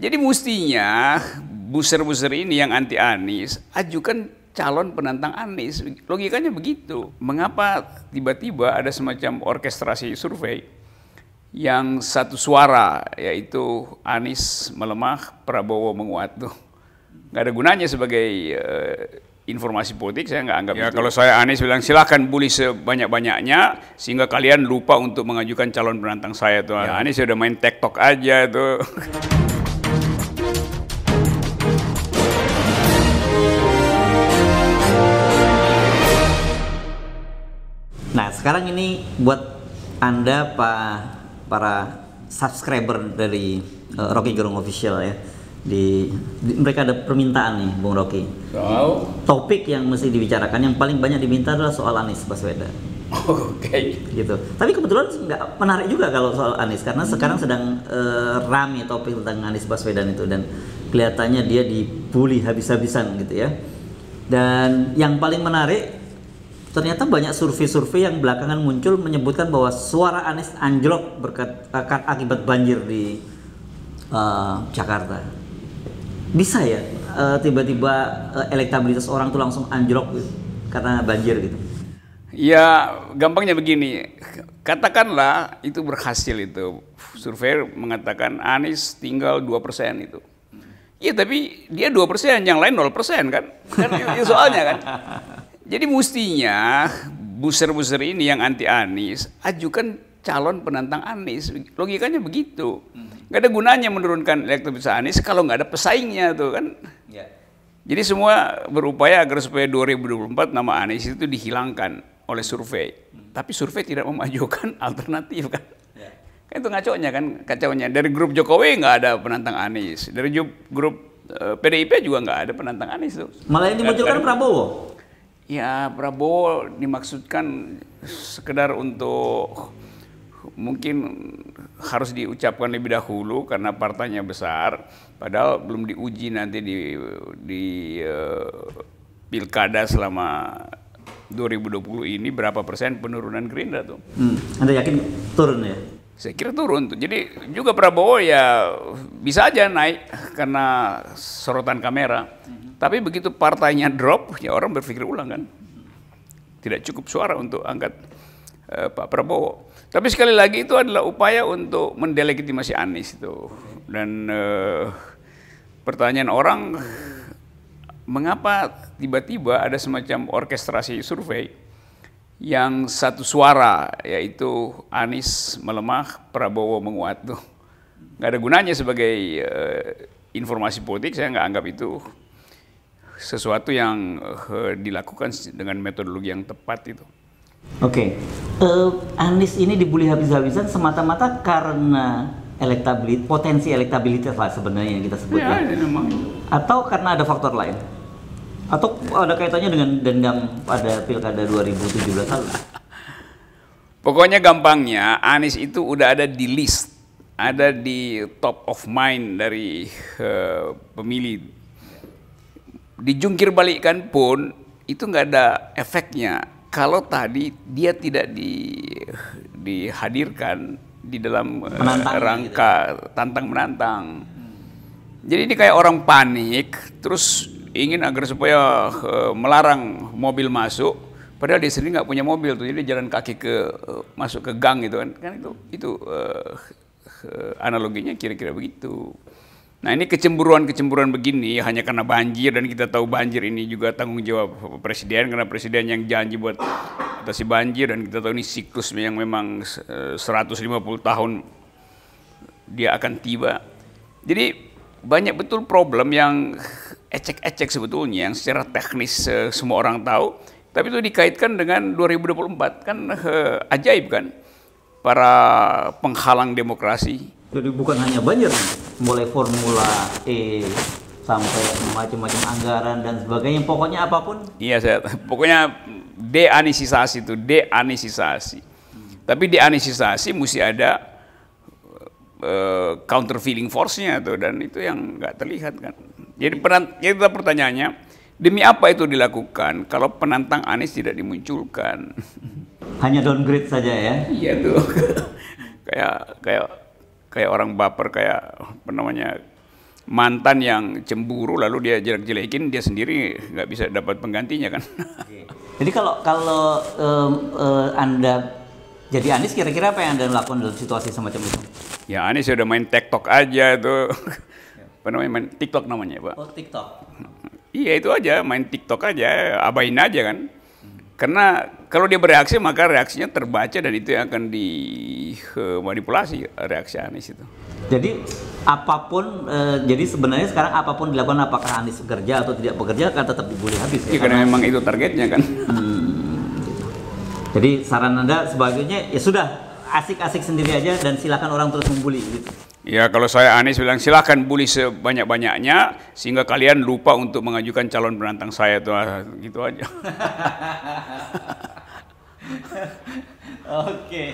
Jadi mestinya buser-buser ini yang anti Anies ajukan calon penantang Anies. Logikanya begitu. Mengapa tiba-tiba ada semacam orkestrasi survei yang satu suara, yaitu Anies melemah, Prabowo menguat tuh. Nggak ada gunanya sebagai informasi politik, saya nggak anggap ya, itu. Kalau saya Anies bilang silahkan bully sebanyak-banyaknya sehingga kalian lupa untuk mengajukan calon penantang saya tuh. Ya, Anies udah main TikTok aja tuh. Nah, sekarang ini buat Anda para subscriber dari Rocky Gerung Official ya. Mereka ada permintaan nih, Bung Rocky. Topik yang mesti dibicarakan yang paling banyak diminta adalah soal Anies Baswedan. Oke. Gitu. Tapi kebetulan nggak menarik juga kalau soal Anies karena sekarang sedang rame topik tentang Anies Baswedan itu dan kelihatannya dia dibully habis-habisan gitu ya. Dan yang paling menarik ternyata banyak survei-survei yang belakangan muncul menyebutkan bahwa suara Anies anjlok akibat banjir di Jakarta. Bisa ya tiba-tiba elektabilitas orang tuh langsung anjlok gitu, karena banjir gitu. Ya gampangnya begini, katakanlah itu berhasil itu. Survei mengatakan Anies tinggal 2% itu. Iya tapi dia 2%, yang lain 0% kan? Kan itu soalnya kan. Jadi mestinya buser-buser ini yang anti Anies ajukan calon penantang Anies. Logikanya begitu. Nggak ada gunanya menurunkan elektabilitas Anies kalau nggak ada pesaingnya tuh kan. Ya. Jadi semua berupaya agar supaya 2024 nama Anies itu dihilangkan oleh survei. Tapi survei tidak memajukan alternatif kan. Ya. Kan itu ngaconya kan, kacaunya. Dari grup Jokowi nggak ada penantang Anies. Dari grup PDIP juga nggak ada penantang Anies tuh. Malah yang dimunculkan Prabowo. Ya Prabowo dimaksudkan sekedar untuk mungkin harus diucapkan lebih dahulu karena partainya besar, padahal belum diuji nanti di pilkada selama 2020 ini berapa persen penurunan Gerindra tuh. Anda yakin turun ya? Saya kira turun tuh. Jadi juga Prabowo ya bisa aja naik karena sorotan kamera. Tapi begitu partainya drop, ya orang berpikir ulang kan. Tidak cukup suara untuk angkat Pak Prabowo. Tapi sekali lagi itu adalah upaya untuk mendelegitimasi Anies itu. Dan pertanyaan orang, mengapa tiba-tiba ada semacam orkestrasi survei yang satu suara, yaitu Anies melemah, Prabowo menguat tuh. Nggak ada gunanya sebagai informasi politik, saya nggak anggap itu sesuatu yang dilakukan dengan metodologi yang tepat itu. Oke. Anies ini dibully habis-habisan semata-mata karena potensi elektabilitas lah sebenarnya yang kita sebut ya. Atau karena ada faktor lain? Atau ada kaitannya dengan dendam pada pilkada 2017 lalu? Pokoknya gampangnya Anies itu udah ada di list, ada di top of mind dari pemilih. Dijungkir balikkan pun itu nggak ada efeknya kalau tadi dia tidak dihadirkan di dalam rangka gitu. Tantang menantang. Jadi ini kayak orang panik terus ingin agar supaya melarang mobil masuk, padahal dia sendiri nggak punya mobil tuh, jadi jalan kaki masuk ke gang gitu kan itu analoginya kira-kira begitu. Nah ini kecemburuan begini hanya karena banjir, dan kita tahu banjir ini juga tanggung jawab presiden, karena presiden yang janji buat atasi banjir, dan kita tahu ini siklus yang memang 150 tahun dia akan tiba. Jadi banyak betul problem yang ecek-ecek sebetulnya, yang secara teknis semua orang tahu, tapi itu dikaitkan dengan 2024, kan ajaib kan, para penghalang demokrasi. Jadi bukan hanya banjir, mulai Formula E sampai macam-macam anggaran dan sebagainya, pokoknya apapun. Iya, pokoknya deanisisasi itu, deanisisasi. Tapi deanisisasi mesti ada countervailing force-nya tuh, dan itu yang nggak terlihat kan. Jadi pertanyaannya, demi apa itu dilakukan kalau penantang Anies tidak dimunculkan? Hanya downgrade saja ya? Iya tuh, kayak orang baper, kayak apa namanya, mantan yang cemburu lalu dia jelek-jelekin, dia sendiri nggak bisa dapat penggantinya kan. Jadi kalau Anda jadi Anies, kira-kira apa yang Anda lakukan dalam situasi semacam itu? Ya Anies udah main TikTok aja tuh. Apa namanya, main TikTok namanya Pak. Oh, TikTok. Iya itu aja, main TikTok aja, abain aja kan. Karena kalau dia bereaksi maka reaksinya terbaca dan itu yang akan dimanipulasi reaksi Anies itu. Jadi apapun, jadi sebenarnya sekarang apapun dilakukan, apakah Anies bekerja atau tidak bekerja akan tetap dibully habis. Ya, karena memang itu targetnya kan. Gitu. Jadi saran Anda sebagainya ya sudah, asik-asik sendiri aja dan silakan orang terus membuli gitu. Ya kalau saya Anies bilang silakan bully sebanyak-banyaknya sehingga kalian lupa untuk mengajukan calon penantang saya tuh, gitu aja. Oke.